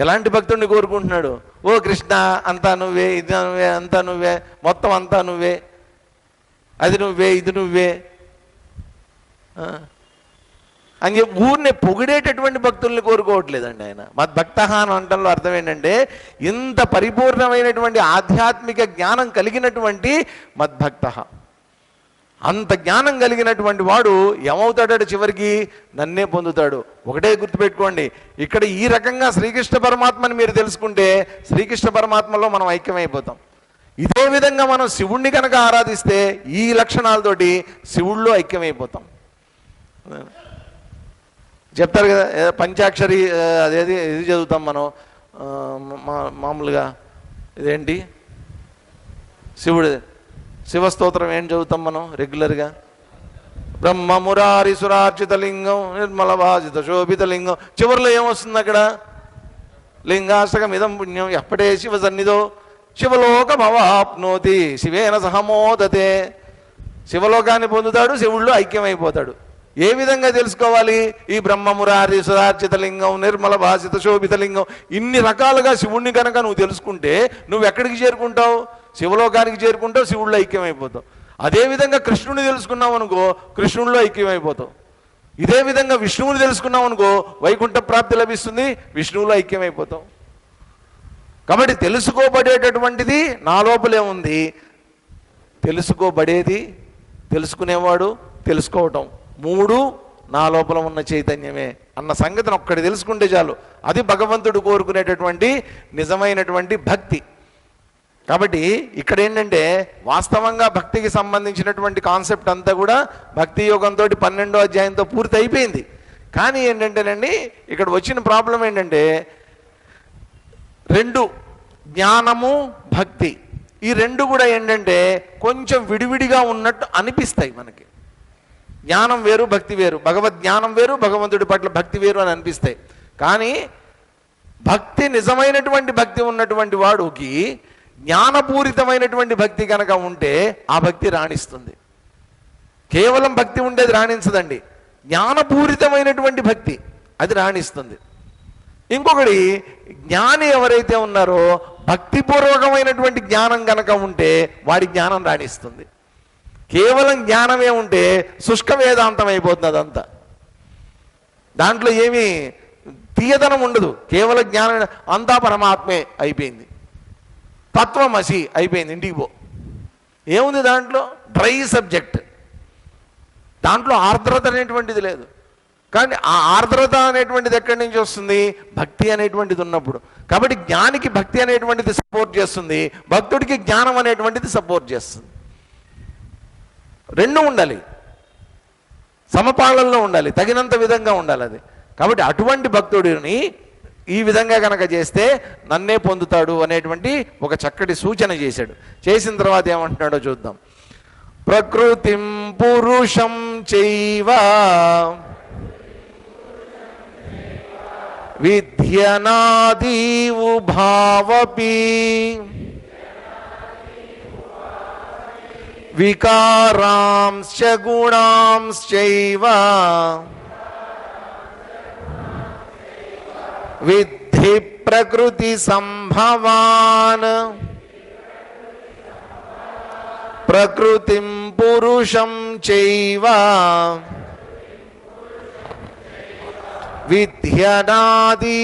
ఎలాంటి భక్తుడిని కోరుకుంటున్నాడు? ఓ కృష్ణ అంతా నువ్వే, ఇది నువ్వే, అంతా నువ్వే, మొత్తం అంతా నువ్వే, అది నువ్వే, ఇది నువ్వే అని చెప్పి ఊరిని పొగిడేటటువంటి భక్తుల్ని కోరుకోవట్లేదండి ఆయన. మద్భక్త అని అంటంలో అర్థం ఏంటంటే ఇంత పరిపూర్ణమైనటువంటి ఆధ్యాత్మిక జ్ఞానం కలిగినటువంటి మద్భక్త. అంత జ్ఞానం కలిగినటువంటి వాడు ఏమవుతాడో చివరికి నన్నే పొందుతాడు. ఒకటే గుర్తుపెట్టుకోండి, ఇక్కడ ఈ రకంగా శ్రీకృష్ణ పరమాత్మని మీరు తెలుసుకుంటే శ్రీకృష్ణ పరమాత్మలో మనం ఐక్యమైపోతాం. ఇదే విధంగా మనం శివుణ్ణి కనుక ఆరాధిస్తే ఈ లక్షణాలతోటి శివుళ్ళో ఐక్యమైపోతాం. చెప్తారు కదా పంచాక్షరి, అదేది ఇది చదువుతాం మనం మామూలుగా, ఇదేంటి శివుడు శివస్తోత్రం ఏం చదువుతాం మనం రెగ్యులర్గా? బ్రహ్మ మురారి సురార్చితలింగం నిర్మల భాజిత శోభితలింగం. చివరిలో ఏమొస్తుంది అక్కడ? లింగాష్టకం ఇదం పుణ్యం ఎప్పటే శివ సన్నిధో శివలోకమవాప్నోతి శివేన సహమోదతే. శివలోకాన్ని పొందుతాడు, శివుళ్ళు ఐక్యమైపోతాడు. ఏ విధంగా తెలుసుకోవాలి? ఈ బ్రహ్మమురారి సురార్చితలింగం నిర్మల భాసిత శోభితలింగం ఇన్ని రకాలుగా శివుణ్ణి కనుక నువ్వు తెలుసుకుంటే నువ్వు ఎక్కడికి చేరుకుంటావు? శివలోకానికి చేరుకుంటావు, శివుళ్ళు ఐక్యమైపోతావు. అదేవిధంగా కృష్ణుని తెలుసుకున్నావు అనుకో, కృష్ణుల్లో ఐక్యమైపోతావు. ఇదే విధంగా విష్ణువుని తెలుసుకున్నావు అనుకో, వైకుంఠ ప్రాప్తి లభిస్తుంది, విష్ణువులో ఐక్యమైపోతావు. కాబట్టి తెలుసుకోబడేటటువంటిది నా లోపలే ఉంది, తెలుసుకోబడేది తెలుసుకునేవాడు తెలుసుకోవటం, మూడు నా లోపల ఉన్న చైతన్యమే అన్న సంగతిని ఒక్కటి తెలుసుకుంటే చాలు. అది భగవంతుడు కోరుకునేటటువంటి నిజమైనటువంటి భక్తి. కాబట్టి ఇక్కడ ఏంటంటే వాస్తవంగా భక్తికి సంబంధించినటువంటి కాన్సెప్ట్ అంతా కూడా భక్తి యోగంతో 12వ అధ్యాయంతో పూర్తి అయిపోయింది. కానీ ఏంటంటేనండి ఇక్కడ వచ్చిన ప్రాబ్లం ఏంటంటే రెండు, జ్ఞానము భక్తి, ఈ రెండు కూడా ఏంటంటే కొంచెం విడివిడిగా ఉన్నట్టు అనిపిస్తాయి మనకి. జ్ఞానం వేరు, భక్తి వేరు, భగవద్ జ్ఞానం వేరు, భగవంతుడి పట్ల భక్తి వేరు అని అనిపిస్తాయి. కానీ భక్తి నిజమైనటువంటి భక్తి ఉన్నటువంటి వాడికి జ్ఞానపూరితమైనటువంటి భక్తి కనుక ఉంటే ఆ భక్తి రాణిస్తుంది. కేవలం భక్తి ఉండేది రాణించదండి, జ్ఞానపూరితమైనటువంటి భక్తి అది రాణిస్తుంది. ఇంకొకటి జ్ఞాని ఎవరైతే ఉన్నారో భక్తిపూర్వకమైనటువంటి జ్ఞానం కనుక ఉంటే వాడి జ్ఞానం రాణిస్తుంది. కేవలం జ్ఞానమే ఉంటే శుష్క వేదాంతం అయిపోతుంది అదంతా, దాంట్లో ఏమీ తీయదనం ఉండదు. కేవలం జ్ఞానం అంతా పరమాత్మే అయిపోయింది, తత్వమసి అయిపోయింది, ఇంటికి పో. ఏముంది దాంట్లో? డ్రై సబ్జెక్ట్, దాంట్లో ఆర్ద్రత అనేటువంటిది లేదు. కానీ ఆ ఆర్ద్రత అనేటువంటిది ఎక్కడి నుంచి వస్తుంది? భక్తి అనేటువంటిది ఉన్నప్పుడు. కాబట్టి జ్ఞానికి భక్తి అనేటువంటిది సపోర్ట్ చేస్తుంది, భక్తుడికి జ్ఞానం అనేటువంటిది సపోర్ట్ చేస్తుంది. రెండు ఉండాలి, సమపాలనలో ఉండాలి, తగినంత విధంగా ఉండాలి అది. కాబట్టి అటువంటి భక్తుడిని ఈ విధంగా కనుక చేస్తే నన్నే పొందుతాడు అనేటువంటి ఒక చక్కటి సూచన చేశాడు. చేసిన తర్వాత ఏమంటున్నాడో చూద్దాం. ప్రకృతిం పురుషం చైవ విద్యనాది ఉభావపి వికారాంశ్చ గుణాంశ్చైవ విద్ధి ప్రకృతి సంభవాన్ ప్రకృతిం పురుషం చైవ విద్యనాది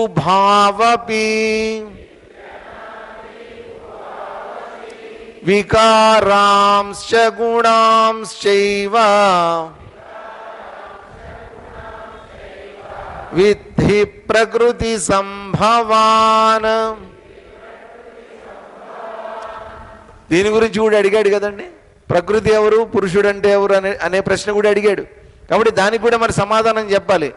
ఉభావపి వికారాంశ్చ గుణాంశ్చైవ విద్ధి ప్రకృతి సంభవాన్. దీని గురించి కూడా అడిగాడు కదండి, ప్రకృతి ఎవరు, పురుషుడు అంటే ఎవరు అనే ప్రశ్న కూడా అడిగాడు. కాబట్టి దానికి కూడా మరి సమాధానం చెప్పాలి.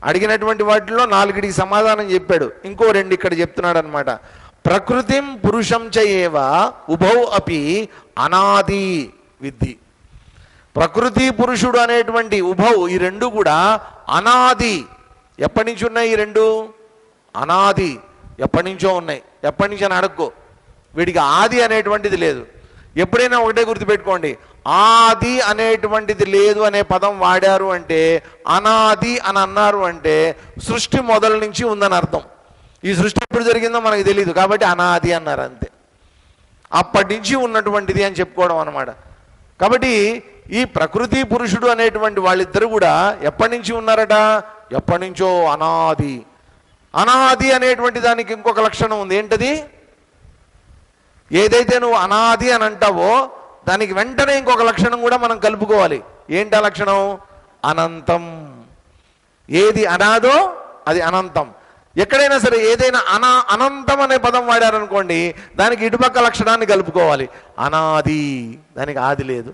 అడిగినటువంటి వాటిలో 4కి సమాధానం చెప్పాడు, ఇంకో 2 ఇక్కడ చెప్తున్నాడు అనమాట. ప్రకృతిం పురుషం చ ఏవ ఉభౌ అపి అనాది విద్ధి. ప్రకృతి పురుషుడు అనేటువంటి ఉభౌ, ఈ రెండు కూడా అనాది. ఎప్పటి నుంచి ఉన్నాయి ఈ రెండు? అనాది, ఎప్పటి నుంచో ఉన్నాయి. ఎప్పటి నుంచి అని అడక్కో, వీడికి ఆది అనేటువంటిది లేదు. ఎప్పుడైనా ఒకటే గుర్తుపెట్టుకోండి, ఆది అనేటువంటిది లేదు అనే పదం వాడారు అంటే, అనాది అని అన్నారు అంటే సృష్టి మొదల నుంచి ఉందని అర్థం. ఈ సృష్టి ఎప్పుడు జరిగిందో మనకు తెలియదు, కాబట్టి అనాది అన్నారు అంతే. అప్పటి నుంచి ఉన్నటువంటిది అని చెప్పుకోవడం అన్నమాట. కాబట్టి ఈ ప్రకృతి పురుషుడు అనేటువంటి వాళ్ళిద్దరు కూడా ఎప్పటి నుంచి ఉన్నారట? ఎప్పటి నుంచో, అనాది. అనాది అనేటువంటి దానికి ఇంకొక లక్షణం ఉంది. ఏంటది? ఏదైతే నువ్వు అనాది అని అంటావో దానికి వెంటనే ఇంకొక లక్షణం కూడా మనం కలుపుకోవాలి. ఏంటి ఆ లక్షణం? అనంతం. ఏది అనాదో అది అనంతం. ఎక్కడైనా సరే ఏదైనా అనంతం అనే పదం వాడారనుకోండి, దానికి ఇటుపక్క లక్షణాన్ని కలుపుకోవాలి. అనాది, దానికి ఆది లేదు.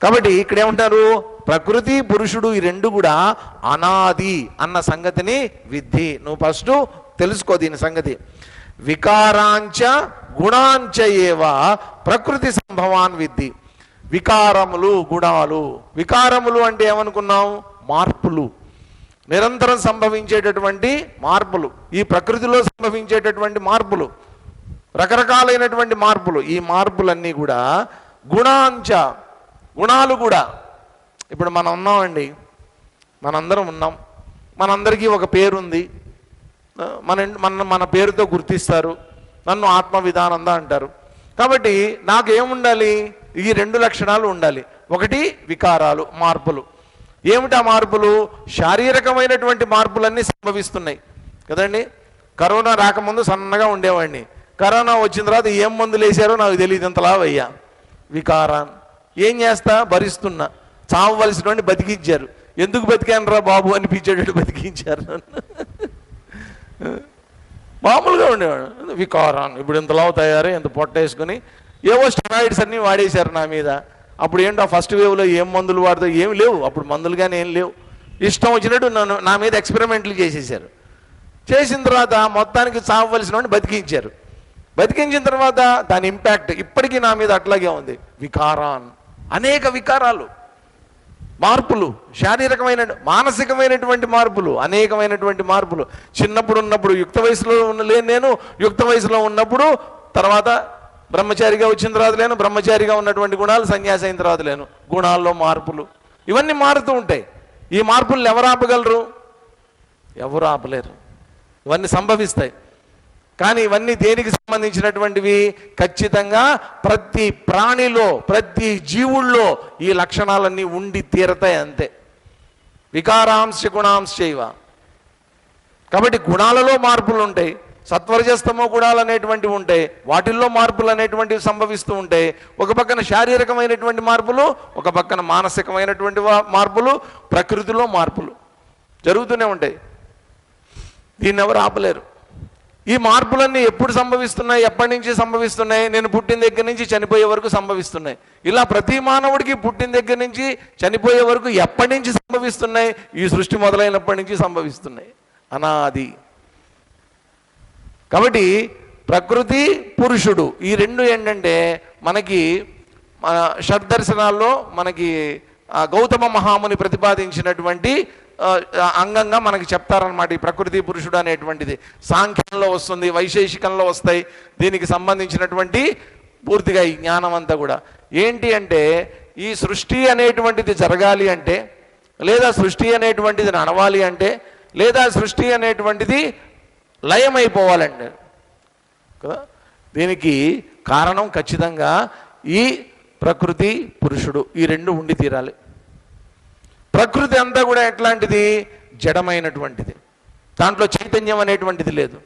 కాబట్టి ఇక్కడ ఏమంటారు? ప్రకృతి పురుషుడు ఈ రెండు కూడా అనాది అన్న సంగతిని విద్ధి. నువ్వు ఫస్ట్ తెలుసుకో దీని సంగతి. వికారాంచ గుణాంచ ఏవ ప్రకృతి సంభవాన్ విద్ధి. వికారములు, గుణాలు. వికారములు అంటే ఏమనుకున్నావు? మార్పులు, నిరంతరం సంభవించేటటువంటి మార్పులు. ఈ ప్రకృతిలో సంభవించేటటువంటి మార్పులు, రకరకాలైనటువంటి మార్పులు. ఈ మార్పులన్నీ కూడా గుణాంచ, గుణాలు కూడా. ఇప్పుడు మనం ఉన్నామండి, మనందరం ఉన్నాం, మనందరికీ ఒక పేరుంది. మన పేరుతో గుర్తిస్తారు, నన్ను ఆత్మ విధానంద అంటారు. కాబట్టి నాకేముండాలి? ఈ రెండు లక్షణాలు ఉండాలి. ఒకటి వికారాలు, మార్పులు. ఏమిటా మార్పులు? శారీరకమైనటువంటి మార్పులన్నీ సంభవిస్తున్నాయి కదండి. కరోనా రాకముందు సన్నగా ఉండేవాడిని, కరోనా వచ్చిన తర్వాత ఏం మందులు వేసారో నాకు తెలియదు, ఇంతలా అయ్యా. వికారాన్. ఏం చేస్తా? భరిస్తున్నా. చావవలసినటువంటి బతికించారు. ఎందుకు బతికాను రా బాబు అనిపించేటట్టు బతికించారు. మామూలుగా ఉండేవాడు. వికారాన్. ఇప్పుడు ఇంతలా తయారు, ఇంత పొట్ట వేసుకుని ఏవో స్టెరాయిడ్స్ అన్నీ వాడేశారు నా మీద. అప్పుడు ఏంటో ఫస్ట్ వేవ్లో ఏం మందులు వాడితే ఏమి లేవు, అప్పుడు మందులు కానీ ఏం లేవు. ఇష్టం వచ్చినట్టు నా మీద ఎక్స్పెరిమెంట్లు చేసేసారు. చేసిన తర్వాత మొత్తానికి చావవలసిన బతికించారు. బతికించిన తర్వాత దాని ఇంపాక్ట్ ఇప్పటికీ నా మీద అట్లాగే ఉంది. వికారాన్. అనేక వికారాలు, మార్పులు, శారీరకమైన మానసికమైనటువంటి మార్పులు, అనేకమైనటువంటి మార్పులు. చిన్నప్పుడు ఉన్నప్పుడు యుక్త వయసులో లేను నేను, యుక్త వయసులో ఉన్నప్పుడు, తర్వాత బ్రహ్మచారిగా వచ్చిన తర్వాత లేను, బ్రహ్మచారిగా ఉన్నటువంటి గుణాలు సన్యాసి అయిన తర్వాత లేను. గుణాల్లో మార్పులు ఇవన్నీ మారుతూ ఉంటాయి. ఈ మార్పులను ఎవరు ఆపగలరు? ఎవరు ఆపలేరు. ఇవన్నీ సంభవిస్తాయి. కానీ ఇవన్నీ దేనికి సంబంధించినటువంటివి? ఖచ్చితంగా ప్రతి ప్రాణిలో, ప్రతి జీవుల్లో ఈ లక్షణాలన్నీ ఉండి తీరతాయి అంతే. వికారాంశ గుణాంశైవ. కాబట్టి గుణాలలో మార్పులు ఉంటాయి. సత్వరజస్తమో గుణాలు అనేటువంటివి ఉంటాయి, వాటిల్లో మార్పులు అనేటువంటివి సంభవిస్తూ ఉంటాయి. ఒక పక్కన శారీరకమైనటువంటి మార్పులు, ఒక పక్కన మానసికమైనటువంటి మార్పులు, ప్రకృతిలో మార్పులు జరుగుతూనే ఉంటాయి. దీన్ని ఎవరు ఆపలేరు. ఈ మార్పులన్నీ ఎప్పుడు సంభవిస్తున్నాయి? ఎప్పటి నుంచి సంభవిస్తున్నాయి? నేను పుట్టిన దగ్గర నుంచి చనిపోయే వరకు సంభవిస్తున్నాయి. ఇలా ప్రతి మానవుడికి పుట్టిన దగ్గర నుంచి చనిపోయే వరకు ఎప్పటి నుంచి సంభవిస్తున్నాయి? ఈ సృష్టి మొదలైనప్పటి నుంచి సంభవిస్తున్నాయి. అనాది. కాబట్టి ప్రకృతి పురుషుడు ఈ రెండు ఏంటంటే మనకి షడ్దర్శనాల్లో మనకి గౌతమ మహాముని ప్రతిపాదించినటువంటి అంగంగా మనకి చెప్తారనమాట. ఈ ప్రకృతి పురుషుడు అనేటువంటిది సాంఖ్యంలో వస్తుంది, వైశేషికంలో వస్తాయి. దీనికి సంబంధించినటువంటి పూర్తిగా ఈ జ్ఞానం అంతా కూడా ఏంటి అంటే, ఈ సృష్టి అనేటువంటిది జరగాలి అంటే, లేదా సృష్టి అనేటువంటిది నడవాలి అంటే, లేదా సృష్టి అనేటువంటిది లయమైపోవాలండి కదా. దీనికి కారణం ఖచ్చితంగా ఈ ప్రకృతి పురుషుడు ఈ రెండు ఉండి తీరాలి. ప్రకృతి అంతా కూడా ఎట్లాంటిది? జడమైనటువంటిది, దాంట్లో చైతన్యం అనేటువంటిది లేదు.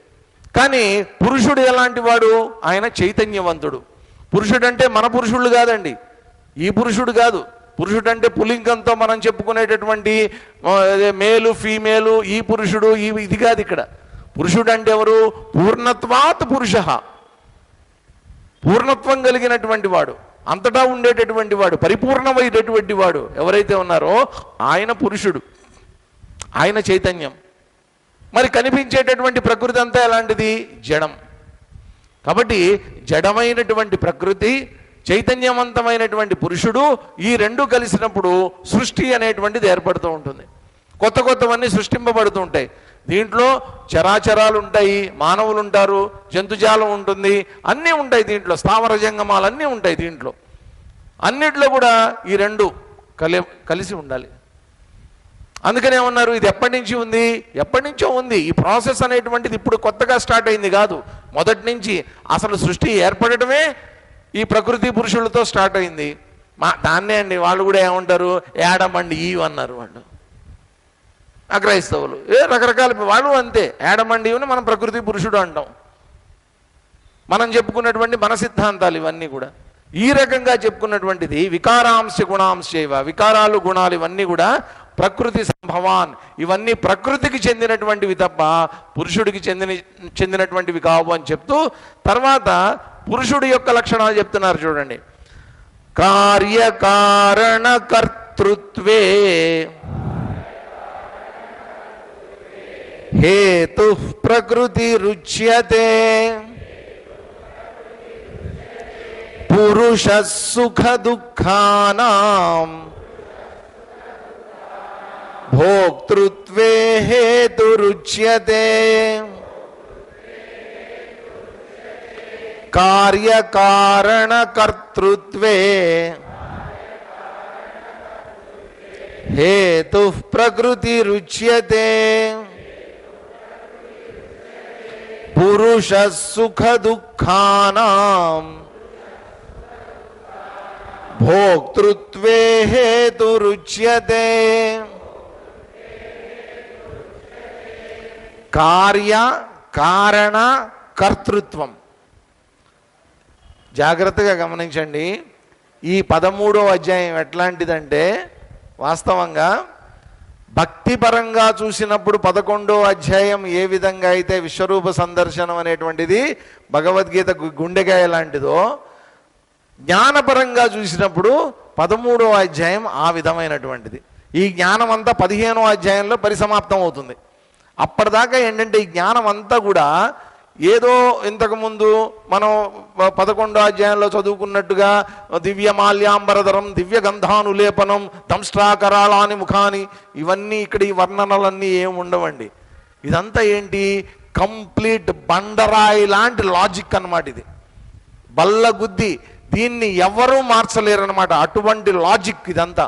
కానీ పురుషుడు ఎలాంటి వాడు? ఆయన చైతన్యవంతుడు. పురుషుడు అంటే మన పురుషుడు కాదండి, ఈ పురుషుడు కాదు. పురుషుడు అంటే పులింగంతో మనం చెప్పుకునేటటువంటి మేలు ఫీమేలు, ఈ పురుషుడు ఇది కాదు. ఇక్కడ పురుషుడు అంటే ఎవరు? పూర్ణత్వాత్ పురుష, పూర్ణత్వం కలిగినటువంటి వాడు, అంతటా ఉండేటటువంటి వాడు, పరిపూర్ణమైనటువంటి వాడు ఎవరైతే ఉన్నారో ఆయన పురుషుడు, ఆయన చైతన్యం. మరి కనిపించేటటువంటి ప్రకృతి అంతా ఎలాంటిది? జడం. కాబట్టి జడమైనటువంటి ప్రకృతి, చైతన్యవంతమైనటువంటి పురుషుడు, ఈ రెండు కలిసినప్పుడు సృష్టి అనేటువంటిది ఏర్పడుతూ ఉంటుంది. కొత్త కొత్తవన్నీ సృష్టింపబడుతూ ఉంటాయి. దీంట్లో చరాచరాలు ఉంటాయి, మానవులు ఉంటారు, జంతుజాలం ఉంటుంది, అన్నీ ఉంటాయి దీంట్లో, స్థావర జంగమాలు అన్నీ ఉంటాయి దీంట్లో. అన్నిట్లో కూడా ఈ రెండు కలిసి ఉండాలి. అందుకనే ఏమన్నారు, ఇది ఎప్పటి నుంచి ఉంది, ఎప్పటి నుంచో ఉంది. ఈ ప్రాసెస్ అనేటువంటిది ఇప్పుడు కొత్తగా స్టార్ట్ అయింది కాదు, మొదటి నుంచి. అసలు సృష్టి ఏర్పడటమే ఈ ప్రకృతి పురుషులతో స్టార్ట్ అయింది. దాన్నే అండి వాళ్ళు కూడా ఏమంటారు, యాడమ్ అండ్ ఈవ్ అన్నారు వాళ్ళు, అక్రైస్తవులు. రకరకాల వాళ్ళు అంతే, యాడమ్ అండ్ ఈవ్ని మనం ప్రకృతి పురుషుడు అంటాం. మనం చెప్పుకున్నటువంటి మన సిద్ధాంతాలు ఇవన్నీ కూడా ఈ రకంగా చెప్పుకున్నటువంటిది. వికారాంశ గుణాంశైవ, వికారాలు గుణాలు ఇవన్నీ కూడా ప్రకృతి సంభవాన్, ఇవన్నీ ప్రకృతికి చెందినటువంటివి తప్ప పురుషుడికి చెందినటువంటివి కావు అని చెప్తూ తర్వాత పురుషుడి యొక్క లక్షణాలు చెప్తున్నారు. చూడండి, కార్యకారణ కర్తృత్వే హేతు ప్రకృతి రుచ్యతే పురుష సుఖ దుఃఖానాం భోక్తృత్వే హేతురుచ్యతే కార్యకారణ కర్తృత్వే హేతు ప్రకృతి రుచ్యతే పురుష సుఖ దుఃఖానాం భోక్తృత్వే హేతురుచ్యతే. కార్య కారణ కర్తృత్వం. జాగ్రత్తగా గమనించండి. ఈ 13వ అధ్యాయం ఎట్లాంటిదంటే వాస్తవంగా భక్తిపరంగా చూసినప్పుడు 11వ అధ్యాయం ఏ విధంగా అయితే విశ్వరూప సందర్శనం అనేటువంటిది భగవద్గీత గుండెకాయ లాంటిదో, జ్ఞానపరంగా చూసినప్పుడు 13వ అధ్యాయం ఆ విధమైనటువంటిది. ఈ జ్ఞానం అంతా 15వ అధ్యాయంలో పరిసమాప్తం అవుతుంది. అప్పటిదాకా ఏంటంటే ఈ జ్ఞానం అంతా కూడా ఏదో ఇంతకుముందు మనం 11వ అధ్యాయంలో చదువుకున్నట్టుగా దివ్య మాల్యాంబరధరం దివ్య గంధానులేపనం దంష్ట్రాకరాళాని ముఖాని, ఇవన్నీ ఇక్కడ ఈ వర్ణనలన్నీ ఏమి ఉండవండి. ఇదంతా ఏంటి, కంప్లీట్ బండరాయి లాంటి లాజిక్ అన్నమాట. ఇది బల్లగుద్ది, దీన్ని ఎవరూ మార్చలేరన్నమాట. అటువంటి లాజిక్ ఇదంతా.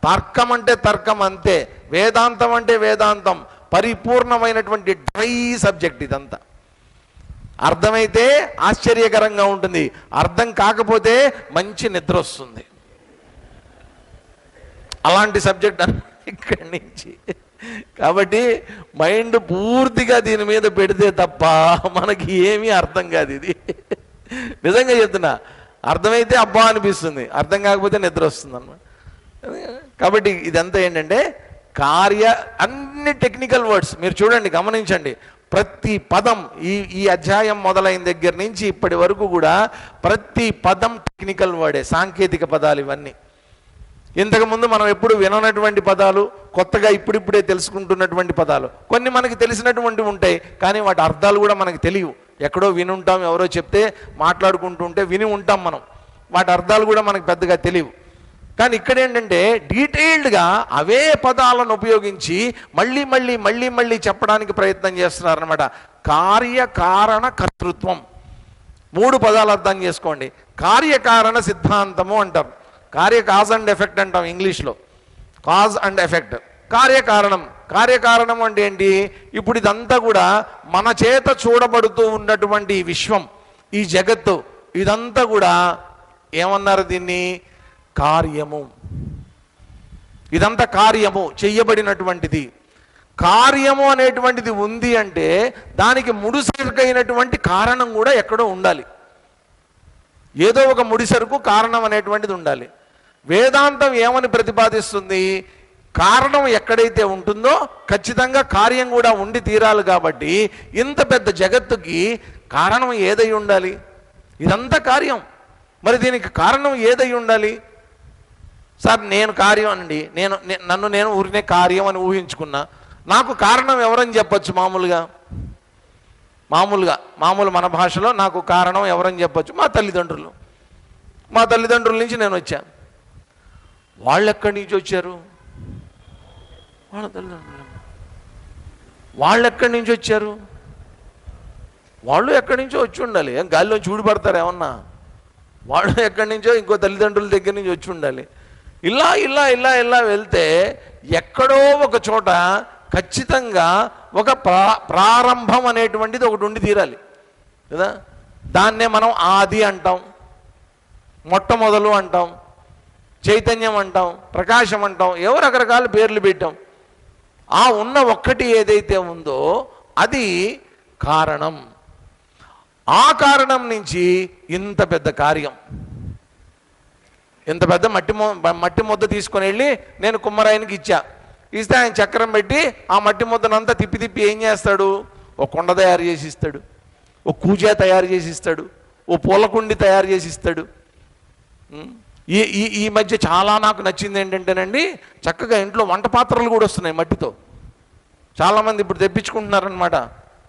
తర్కం అంటే తర్కం అంతే, వేదాంతం అంటే వేదాంతం, పరిపూర్ణమైనటువంటి డ్రై సబ్జెక్ట్ ఇదంతా. అర్థమైతే ఆశ్చర్యకరంగా ఉంటుంది, అర్థం కాకపోతే మంచి నిద్ర వస్తుంది. అలాంటి సబ్జెక్ట్ ఇక్కడి నుంచి. కాబట్టి మైండ్ పూర్తిగా దీని మీద పెడితే తప్ప మనకి ఏమీ అర్థం కాదు. ఇది నిజంగా చెప్తున్నా. అర్థమైతే అబ్బా అనిపిస్తుంది, అర్థం కాకపోతే నిద్ర వస్తుంది అన్నమాట. కాబట్టి ఇదంతా ఏంటంటే అన్ని టెక్నికల్ వర్డ్స్. మీరు చూడండి, గమనించండి, ప్రతి పదం ఈ అధ్యాయం మొదలైన దగ్గర నుంచి ఇప్పటి వరకు కూడా ప్రతి పదం టెక్నికల్ వర్డే, సాంకేతిక పదాలు ఇవన్నీ. ఇంతకుముందు మనం ఎప్పుడు విననటువంటి పదాలు, కొత్తగా ఇప్పుడిప్పుడే తెలుసుకుంటున్నటువంటి పదాలు. కొన్ని మనకి తెలిసినటువంటివి ఉంటాయి, కానీ వాటి అర్థాలు కూడా మనకి తెలియవు. ఎక్కడో వినుంటాం, ఎవరో చెప్తే మాట్లాడుకుంటుంటే విని ఉంటాం మనం, వాటి అర్థాలు కూడా మనకు పెద్దగా తెలియవు. కానీ ఇక్కడ ఏంటంటే డీటెయిల్డ్గా అవే పదాలను ఉపయోగించి మళ్ళీ మళ్ళీ మళ్ళీ మళ్ళీ చెప్పడానికి ప్రయత్నం చేస్తున్నారనమాట. కార్యకారణ కర్తృత్వం. 3 పదాలు అర్థం చేసుకోండి. కార్యకారణ సిద్ధాంతము అంటారు, కాజ్ అండ్ ఎఫెక్ట్ అంటాం ఇంగ్లీష్లో, కాజ్ అండ్ ఎఫెక్ట్. కార్యకారణం అంటే ఏంటి, ఇప్పుడు ఇదంతా కూడా మన చేత చూడబడుతూ ఉన్నటువంటి ఈ విశ్వం, ఈ జగత్తు, ఇదంతా కూడా ఏమన్నారు దీన్ని, కార్యము. ఇదంతా కార్యము, చెయ్యబడినటువంటిది. కార్యము అనేటువంటిది ఉంది అంటే దానికి ముడిసరుకైనటువంటి కారణం కూడా ఎక్కడో ఉండాలి. ఏదో ఒక ముడిసరుకు కారణం అనేటువంటిది ఉండాలి. వేదాంతం ఏమని ప్రతిపాదిస్తుంది, కారణం ఎక్కడైతే ఉంటుందో ఖచ్చితంగా కార్యం కూడా ఉండి తీరాలి. కాబట్టి ఇంత పెద్ద జగత్తుకి కారణం ఏదై ఉండాలి, ఇదంతా కార్యం. మరి దీనికి కారణం ఏదై ఉండాలి? సార్ నేను కార్యం అనండి, నేను ఊరినే కార్యం అని ఊహించుకున్నా, నాకు కారణం ఎవరని చెప్పచ్చు? మామూలు మన భాషలో నాకు కారణం ఎవరని చెప్పచ్చు? మా తల్లిదండ్రుల నుంచి నేను వచ్చాను. వాళ్ళు ఎక్కడి నుంచి వచ్చారు? వాళ్ళ తల్లిదండ్రులు. వాళ్ళు ఎక్కడి నుంచి వచ్చారు? వాళ్ళు ఎక్కడి నుంచో వచ్చి ఉండాలి. ఏం గాలిలో చూడిపడతారు ఏమన్నా? వాళ్ళు ఎక్కడి నుంచో ఇంకో తల్లిదండ్రుల దగ్గర నుంచి వచ్చి ఉండాలి. ఇలా ఇలా ఇలా ఇలా వెళ్తే ఎక్కడో ఒక చోట ఖచ్చితంగా ఒక ప్రారంభం అనేటువంటిది ఒకటి ఉండి తీరాలి కదా. దాన్నే మనం ఆది అంటాం, మొట్టమొదలు అంటాం, చైతన్యం అంటాం, ప్రకాశం అంటాం, ఏవో రకరకాల పేర్లు పెట్టాం. ఆ ఉన్న ఒక్కటి ఏదైతే ఉందో అది కారణం. ఆ కారణం నుంచి ఇంత పెద్ద కార్యం, ఇంత పెద్ద మట్టి ముద్ద తీసుకొని వెళ్ళి నేను కుమ్మరాయనికి ఇస్తే ఆయన చక్రం పెట్టి ఆ మట్టి ముద్దనంతా తిప్పి తిప్పి ఏం చేస్తాడు? ఓ కొండ తయారు చేసి ఇస్తాడు, ఓ కూజా తయారు చేసి ఇస్తాడు, ఓ పూలకుండి తయారు చేసి ఇస్తాడు. ఈ ఈ ఈ మధ్య చాలా నాకు నచ్చింది ఏంటంటేనండి, చక్కగా ఇంట్లో వంట పాత్రలు కూడా వస్తున్నాయి మట్టితో. చాలామంది ఇప్పుడు తెప్పించుకుంటున్నారనమాట,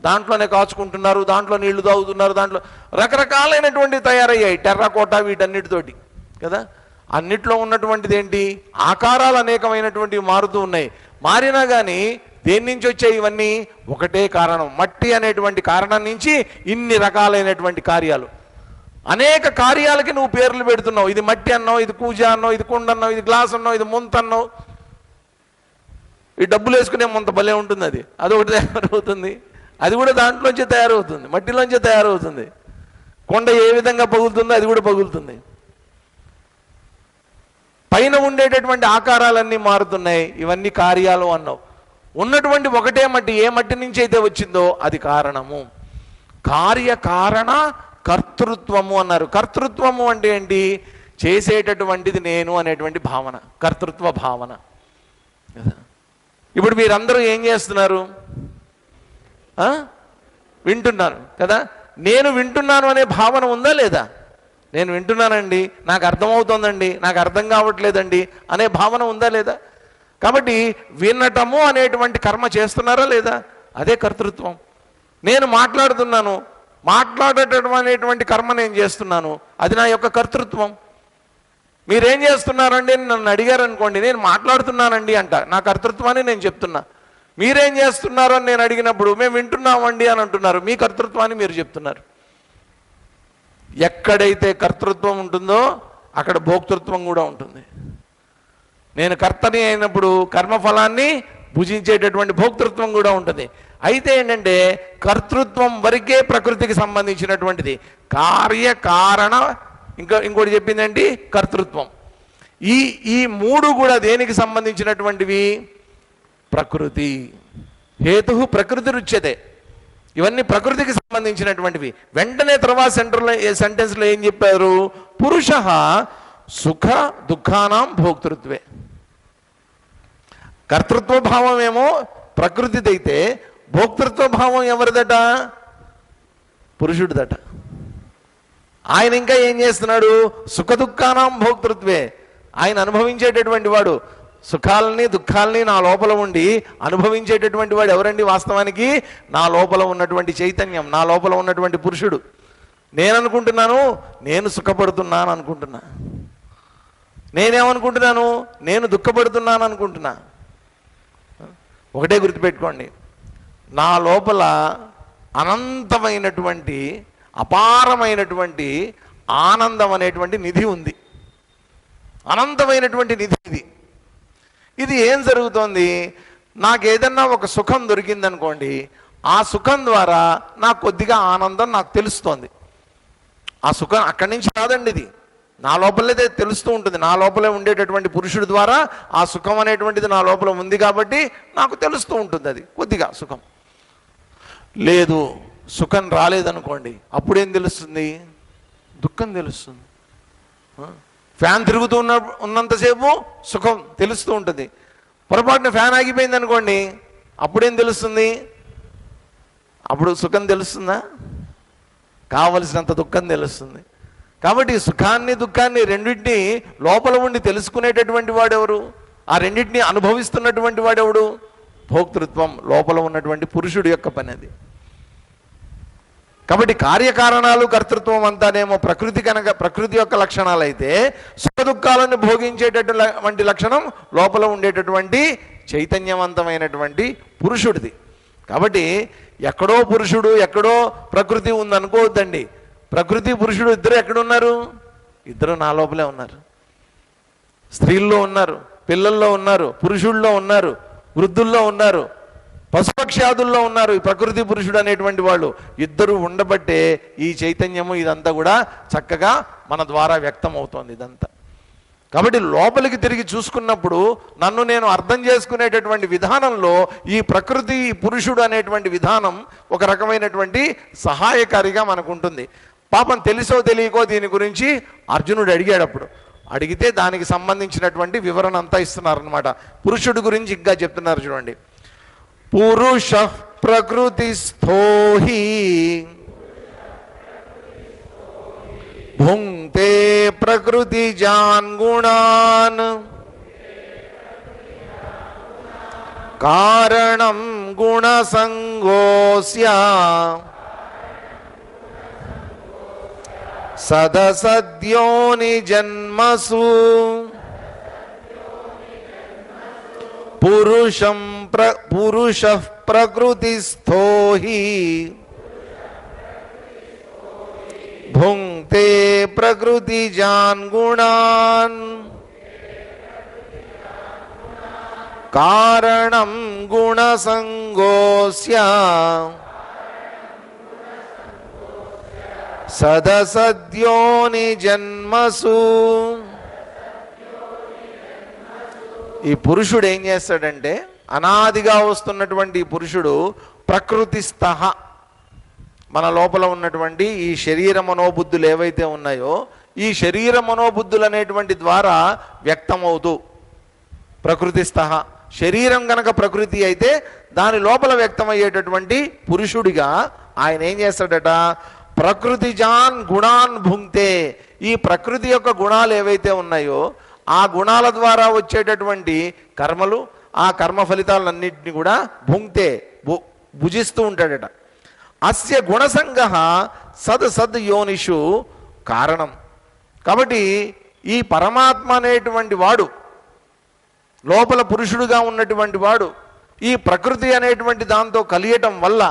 దాంట్లోనే కాచుకుంటున్నారు, దాంట్లో నీళ్లు తాగుతున్నారు, దాంట్లో రకరకాలైనటువంటి తయారయ్యాయి, టెర్రాకోటా వీటన్నిటితోటి కదా. అన్నిట్లో ఉన్నటువంటిది ఏంటి? ఆకారాలు అనేకమైనటువంటివి మారుతూ ఉన్నాయి. మారినా కానీ దేని నుంచి వచ్చాయి ఇవన్నీ? ఒకటే కారణం, మట్టి అనేటువంటి కారణం నుంచి ఇన్ని రకాలైనటువంటి కార్యాలు, అనేక కార్యాలకి నువ్వు పేర్లు పెడుతున్నావు. ఇది మట్టి అన్నావు, ఇది కూజ అన్నావు, ఇది కుండ అన్నావు, ఇది గ్లాస్ అన్నావు, ఇది ముంత అన్నావు. ఈ డబ్బులు వేసుకునే ముంత భలే ఉంటుంది, అది ఒకటి తయారవుతుంది, అది కూడా దాంట్లోంచే తయారవుతుంది, మట్టిలోంచే తయారవుతుంది. కొండ ఏ విధంగా పగులుతుందో అది కూడా పగులుతుంది. పైన ఉండేటటువంటి ఆకారాలన్నీ మారుతున్నాయి, ఇవన్నీ కార్యాలు అన్నావు. ఉన్నటువంటి ఒకటే మట్టి, ఏ మట్టి నుంచి అయితే వచ్చిందో అది కారణము. కార్యకారణ కర్తృత్వము అన్నారు. కర్తృత్వము అంటే ఏంటి? చేసేటటువంటిది నేను అనేటువంటి భావన, కర్తృత్వ భావన. ఇప్పుడు మీరందరూ ఏం చేస్తున్నారు? వింటున్నారు కదా. నేను వింటున్నాను అనే భావన ఉందా లేదా? నేను వింటున్నానండి, నాకు అర్థమవుతోందండి, నాకు అర్థం కావట్లేదండి అనే భావన ఉందా లేదా? కాబట్టి వినటము అనేటువంటి కర్మ చేస్తున్నారా లేదా? అదే కర్తృత్వం. నేను మాట్లాడుతున్నాను, మాట్లాడటం అనేటువంటి కర్మ నేను చేస్తున్నాను, అది నా యొక్క కర్తృత్వం. మీరేం చేస్తున్నారండి అని నన్ను అడిగారు అనుకోండి, నేను మాట్లాడుతున్నానండి అంట, నా కర్తృత్వాన్ని నేను చెప్తున్నా. మీరేం చేస్తున్నారు అని నేను అడిగినప్పుడు మేము వింటున్నామండి అని అంటున్నారు, మీ కర్తృత్వాన్ని మీరు చెప్తున్నారు. ఎక్కడైతే కర్తృత్వం ఉంటుందో అక్కడ భోక్తృత్వం కూడా ఉంటుంది. నేను కర్తని అయినప్పుడు కర్మఫలాన్ని భుజించేటటువంటి భోక్తృత్వం కూడా ఉంటుంది. అయితే ఏంటంటే కర్తృత్వం వరకే ప్రకృతికి సంబంధించినటువంటిది, కార్యకారణ ఇంకోటి చెప్పిందండి కర్తృత్వం. ఈ మూడు కూడా దేనికి సంబంధించినటువంటివి? ప్రకృతి. హేతు ప్రకృతి రుచ్యతే, ఇవన్నీ ప్రకృతికి సంబంధించినటువంటివి. వెంటనే తర్వాత సెంటెన్స్లో ఏం చెప్పారు? పురుష సుఖ దుఃఖానాం భోక్తృత్వే. కర్తృత్వ భావం ఏమో ప్రకృతిదైతే భోక్తృత్వ భావం ఎవరిదట? పురుషుడిదట. ఆయన ఇంకా ఏం చేస్తున్నాడు? సుఖ దుఃఖానాం భోక్తృత్వే. ఆయన అనుభవించేటటువంటి వాడు, సుఖాలని దుఃఖాలని నా లోపల ఉండి అనుభవించేటటువంటి వాడు ఎవరండి? వాస్తవానికి నా లోపల ఉన్నటువంటి చైతన్యం, నా లోపల ఉన్నటువంటి పురుషుడు. నేను అనుకుంటున్నాను నేను సుఖపడుతున్నాను అనుకుంటున్నా, నేనేమనుకుంటున్నాను? నేను దుఃఖపడుతున్నాను అనుకుంటున్నా. ఒకటే గుర్తుపెట్టుకోండి, నా లోపల అనంతమైనటువంటి అపారమైనటువంటి ఆనందం అనేటువంటి నిధి ఉంది. అనంతమైనటువంటి నిధి ఇది. ఇది ఏం జరుగుతోంది? నాకు ఏదన్నా ఒక సుఖం దొరికిందనుకోండి, ఆ సుఖం ద్వారా నాకు కొద్దిగా ఆనందం నాకు తెలుస్తోంది. ఆ సుఖం అక్కడి నుంచి రాదండి, ఇది నా లోపలే తెలుస్తూ ఉంటుంది. నా లోపలే ఉండేటటువంటి పురుషుడి ద్వారా ఆ సుఖం అనేటువంటిది నా లోపల ఉంది కాబట్టి నాకు తెలుస్తూ ఉంటుంది అది కొద్దిగా సుఖం. లేదు, సుఖం రాలేదనుకోండి, అప్పుడేం తెలుస్తుంది? దుఃఖం తెలుస్తుంది. ఫ్యాన్ తిరుగుతూ ఉన్నంతసేపు సుఖం తెలుస్తూ ఉంటుంది. పొరపాటున ఫ్యాన్ ఆగిపోయింది అనుకోండి, అప్పుడేం తెలుస్తుంది? అప్పుడు సుఖం తెలుస్తుందా? కావలసినంత దుఃఖం తెలుస్తుంది. కాబట్టి సుఖాన్ని దుఃఖాన్ని రెండింటినీ లోపల ఉండి తెలుసుకునేటటువంటి వాడెవరు? ఆ రెండింటినీ అనుభవిస్తున్నటువంటి వాడెవడు? భోక్తృత్వం, లోపల ఉన్నటువంటి పురుషుడి యొక్క పని అది. కాబట్టి కార్యకారణాలు కర్తృత్వం అంతానేమో ప్రకృతి కనుక ప్రకృతి యొక్క లక్షణాలు అయితే, సుఖ దుఃఖాలను భోగించేటటువంటి లక్షణం లోపల ఉండేటటువంటి చైతన్యవంతమైనటువంటి పురుషుడిది. కాబట్టి ఎక్కడో పురుషుడు ఎక్కడో ప్రకృతి ఉందనుకోవద్దండి. ప్రకృతి పురుషుడు ఇద్దరు ఎక్కడున్నారు? ఇద్దరు నా లోపలే ఉన్నారు. స్త్రీల్లో ఉన్నారు, పిల్లల్లో ఉన్నారు, పురుషుల్లో ఉన్నారు, వృద్ధుల్లో ఉన్నారు, పశుపక్ష్యాదుల్లో ఉన్నారు. ఈ ప్రకృతి పురుషుడు అనేటువంటి వాళ్ళు ఇద్దరు ఉండబట్టే ఈ చైతన్యము ఇదంతా కూడా చక్కగా మన ద్వారా వ్యక్తం అవుతోంది ఇదంతా. కాబట్టి లోపలికి తిరిగి చూసుకున్నప్పుడు నన్ను నేను అర్థం చేసుకునేటటువంటి విధానంలో ఈ ప్రకృతి పురుషుడు అనేటువంటి విధానం ఒక రకమైనటువంటి సహాయకారిగా మనకు ఉంటుంది. పాపం తెలుసో తెలియకో దీని గురించి అర్జునుడు అడిగాడు. అప్పుడు అడిగితే దానికి సంబంధించినటువంటి వివరణ అంతా ఇస్తున్నారనమాట. పురుషుడు గురించి ఇంకా చెప్తున్నారు చూడండి. పురుష ప్రకృతిస్థోహి భుంక్తే ప్రకృతిజాన్ గుణాన్ కారణం గుణసంగోస్య సదసద్యోని జన్మసు పురుష ప్రకృతిస్థో హి భుంక్తే ప్రకృతిజాన్ గుణాన్ కారణం గుణసంగోస్య సదసద్యోని జన్మసు. ఈ పురుషుడు ఏం చేస్తాడంటే, అనాదిగా వస్తున్నటువంటి పురుషుడు ప్రకృతిస్థః, మన లోపల ఉన్నటువంటి ఈ శరీర మనోబుద్ధులు ఏవైతే ఉన్నాయో ఈ శరీర మనోబుద్ధులు అనేటువంటి ద్వారా వ్యక్తమవుతూ ప్రకృతిస్థః, శరీరం గనక ప్రకృతి అయితే దాని లోపల వ్యక్తమయ్యేటటువంటి పురుషుడిగా ఆయన ఏం చేస్తాడట, ప్రకృతిజాన్ గుణాన్ భుంక్తే, ఈ ప్రకృతి యొక్క గుణాలు ఏవైతే ఉన్నాయో ఆ గుణాల ద్వారా వచ్చేటటువంటి కర్మలు, ఆ కర్మ ఫలితాలన్నింటినీ కూడా భుంక్తే భుజిస్తూ ఉంటాడట. అస్య గుణసంగ సద్ యోనిషు కారణం. కాబట్టి ఈ పరమాత్మ అనేటువంటి వాడు, లోపల పురుషుడుగా ఉన్నటువంటి వాడు ఈ ప్రకృతి అనేటువంటి దాంతో కలియటం వల్ల,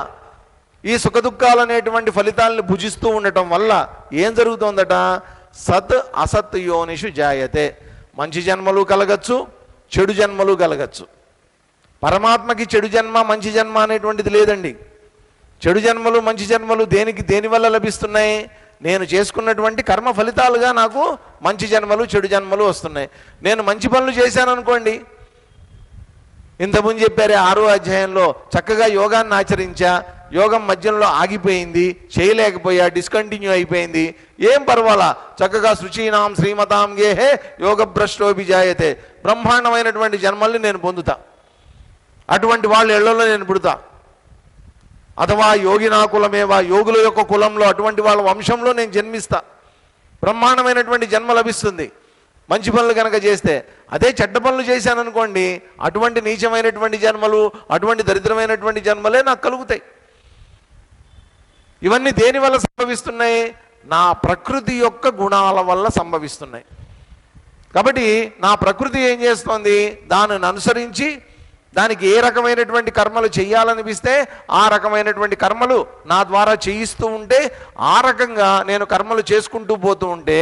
ఈ సుఖదుఖాలు అనేటువంటి ఫలితాలను భుజిస్తూ ఉండటం వల్ల ఏం జరుగుతోందట, సత్ అసత్ యోనిషు జాయతే. మంచి జన్మలు కలగచ్చు, చెడు జన్మలు కలగచ్చు. పరమాత్మకి చెడు జన్మ మంచి జన్మ అనేటువంటిది లేదండి. చెడు జన్మలు మంచి జన్మలు దేని వల్ల లభిస్తున్నాయి, నేను చేసుకున్నటువంటి కర్మ ఫలితాలుగా నాకు మంచి జన్మలు చెడు జన్మలు వస్తున్నాయి. నేను మంచి పనులు చేశాను అనుకోండి, ఇంతకుముందు చెప్పారే 6వ అధ్యాయంలో చక్కగా యోగాన్ని ఆచరించా, యోగం మధ్యలో ఆగిపోయింది, చేయలేకపోయా, డిస్కంటిన్యూ అయిపోయింది, ఏం పర్వాలా, చక్కగా శుచీనాం శ్రీమతాం గేహే యోగభ్రష్టోభిజాయతే, బ్రహ్మాండమైనటువంటి జన్మల్ని నేను పొందుతా, అటువంటి వాళ్ళ ఇళ్లలో నేను పుడతా. అథవా యోగినా కులమేవా, యోగుల యొక్క కులంలో అటువంటి వాళ్ళ వంశంలో నేను జన్మిస్తా, బ్రహ్మాండమైనటువంటి జన్మ లభిస్తుంది మంచి పనులు కనుక చేస్తే. అదే చెడ్డ పనులు చేశాను అనుకోండి, అటువంటి నీచమైనటువంటి జన్మలు, అటువంటి దరిద్రమైనటువంటి జన్మలే నాకు కలుగుతాయి. ఇవన్నీ దేని వల్ల సంభవిస్తున్నాయి, నా ప్రకృతి యొక్క గుణాల వల్ల సంభవిస్తున్నాయి. కాబట్టి నా ప్రకృతి ఏం చేస్తోంది, దానిని అనుసరించి దానికి ఏ రకమైనటువంటి కర్మలు చేయాలనిపిస్తే ఆ రకమైనటువంటి కర్మలు నా ద్వారా చేయిస్తూ ఉంటే, ఆ రకంగా నేను కర్మలు చేసుకుంటూ పోతూ ఉంటే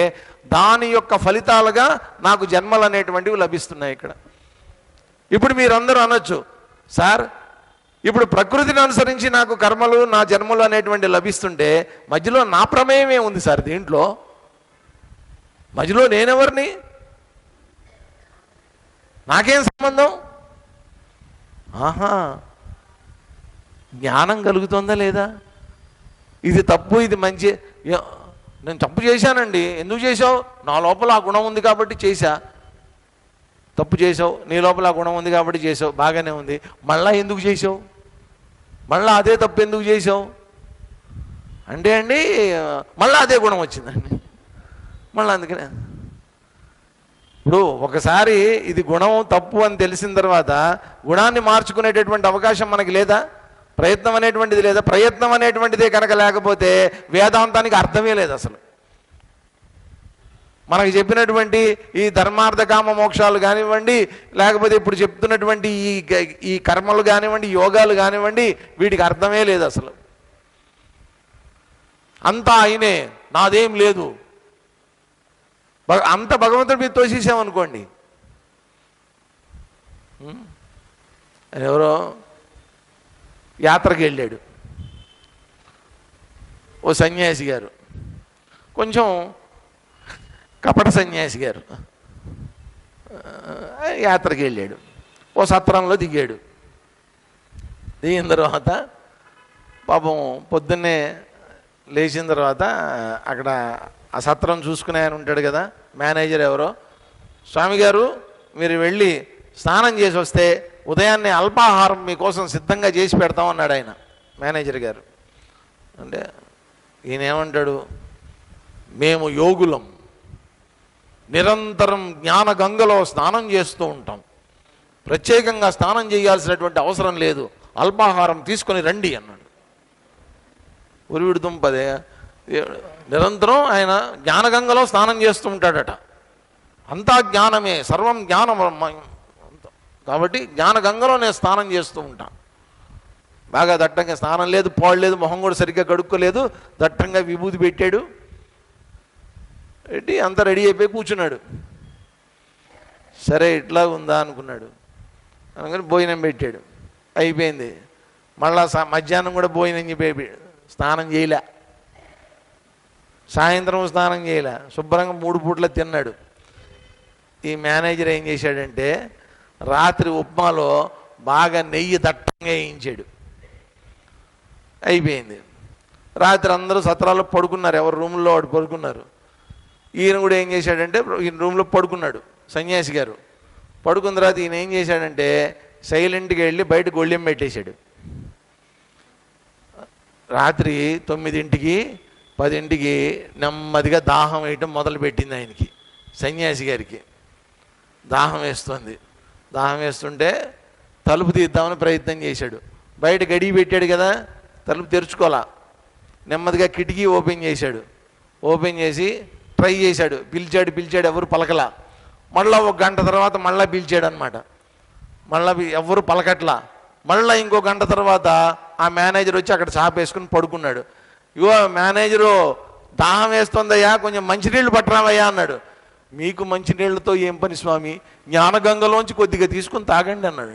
దాని యొక్క ఫలితాలుగా నాకు జన్మలు అనేటువంటివి లభిస్తున్నాయి ఇక్కడ. ఇప్పుడు మీరందరూ అనొచ్చు, సార్ ఇప్పుడు ప్రకృతిని అనుసరించి నాకు కర్మలు నా జన్మలు అనేటువంటి లభిస్తుంటే మధ్యలో నా ప్రమేయమే ఉంది సార్, దీంట్లో మధ్యలో నేనెవరిని, నాకేం సంబంధం? ఆహా, జ్ఞానం కలుగుతుందా లేదా, ఇది తప్పు ఇది మంచి, నేను తప్పు చేశానండి, ఎందుకు చేసావు, నా లోపల ఆ గుణం ఉంది కాబట్టి చేశా. తప్పు చేసావు, నీ లోపల ఆ గుణం ఉంది కాబట్టి చేసావు, బాగానే ఉంది, మళ్ళా ఎందుకు చేసావు, మళ్ళీ అదే తప్పు ఎందుకు చేసావు అంటే అండి మళ్ళీ అదే గుణం వచ్చిందండి, మళ్ళీ అందుకనే. ఇప్పుడు ఒకసారి ఇది గుణం తప్పు అని తెలిసిన తర్వాత గుణాన్ని మార్చుకునేటటువంటి అవకాశం మనకి లేదా, ప్రయత్నం అనేటువంటిది లేదా? ప్రయత్నం అనేటువంటిదే కనుక లేకపోతే వేదాంతానికి అర్థమే లేదు అసలు. మనకు చెప్పినటువంటి ఈ ధర్మార్థ కామ మోక్షాలు కానివ్వండి, లేకపోతే ఇప్పుడు చెప్తున్నటువంటి ఈ కర్మలు కానివ్వండి, యోగాలు కానివ్వండి, వీటికి అర్థమే లేదు అసలు. అంతా ఆయనే, నాదేం లేదు, అంత భగవంతుడి మీద తోసేసామనుకోండి ఆయన ఎవరో యాత్రకి వెళ్ళాడు, ఓ సన్యాసి గారు, కొంచెం కపట సన్యాసి గారు యాత్రకి వెళ్ళాడు. ఓ సత్రంలో దిగాడు. దిగిన తర్వాత పాపం పొద్దున్నే లేచిన తర్వాత అక్కడ ఆ సత్రం చూసుకునే ఆయన ఉంటాడు కదా, మేనేజర్ ఎవరో, స్వామి గారు మీరు వెళ్ళి స్నానం చేసి వస్తే ఉదయాన్నే అల్పాహారం మీకోసం సిద్ధంగా చేసి పెడతామన్నాడు ఆయన, మేనేజర్ గారు. అంటే ఈయన ఏమంటాడు, మేము యోగులం, నిరంతరం జ్ఞాన గంగలో స్నానం చేస్తూ ఉంటాం, ప్రత్యేకంగా స్నానం చేయాల్సినటువంటి అవసరం లేదు, అల్పాహారం తీసుకొని రండి అన్నాడు. ఉరివిడి దుంపదే, నిరంతరం ఆయన జ్ఞానగంగలో స్నానం చేస్తూ ఉంటాడట. అంతా జ్ఞానమే, సర్వం జ్ఞానం. కాబట్టి జ్ఞానగంగలో నేను స్నానం చేస్తూ ఉంటాను. బాగా దట్టంగా స్నానం లేదు, పోడలేదు, మొహం కూడా సరిగ్గా కడుక్కోలేదు, దట్టంగా విభూతి పెట్టాడు, పెట్టి అంతా రెడీ అయిపోయి కూర్చున్నాడు. సరే ఇట్లా ఉందా అనుకున్నాడు. అనుకుని భోజనం పెట్టాడు, అయిపోయింది. మళ్ళా మధ్యాహ్నం కూడా భోజనం చెప్పి స్నానం చేయలే, సాయంత్రం స్నానం చేయలే, శుభ్రంగా 3 పూట్ల తిన్నాడు. ఈ మేనేజర్ ఏం చేశాడంటే రాత్రి ఉప్మాలో బాగా నెయ్యి దట్టంగా వేయించాడు. అయిపోయింది. రాత్రి అందరూ సత్రాల్లో పడుకున్నారు, ఎవరు రూమ్లో వాడు పడుకున్నారు. ఈయన కూడా ఏం చేశాడంటే ఈయన రూమ్లో పడుకున్నాడు సన్యాసి గారు. పడుకున్న తర్వాత ఈయన ఏం చేశాడంటే సైలెంట్గా వెళ్ళి బయట గొళ్ళెం పెట్టేశాడు. రాత్రి 9ంటికి 10ంటికి నెమ్మదిగా దాహం వేయటం మొదలుపెట్టింది ఆయనకి, సన్యాసి గారికి. దాహం వేస్తుంది. దాహం వేస్తుంటే తలుపు తీద్దామని ప్రయత్నం చేశాడు. బయట గడియ పెట్టాడు కదా, తలుపు తెరుచుకోలా. నెమ్మదిగా కిటికీ ఓపెన్ చేశాడు. ఓపెన్ చేసి ట్రై చేశాడు, పిలిచాడు, ఎవరు పలకలా. మళ్ళీ 1 గంట తర్వాత మళ్ళీ పిలిచాడు అనమాట. మళ్ళీ ఎవరు పలకట్లా. మళ్ళీ ఇంకో గంట తర్వాత ఆ మేనేజర్ వచ్చి అక్కడ చాపేసుకుని పడుకున్నాడు. ఇగో మేనేజరు, దాహం వేస్తుందయ్యా, కొంచెం మంచినీళ్ళు పట్టరావయ్యా అన్నాడు. మీకు మంచినీళ్ళతో ఏం పని స్వామి, జ్ఞానగంగలోంచి కొద్దిగా తీసుకుని తాగండి అన్నాడు.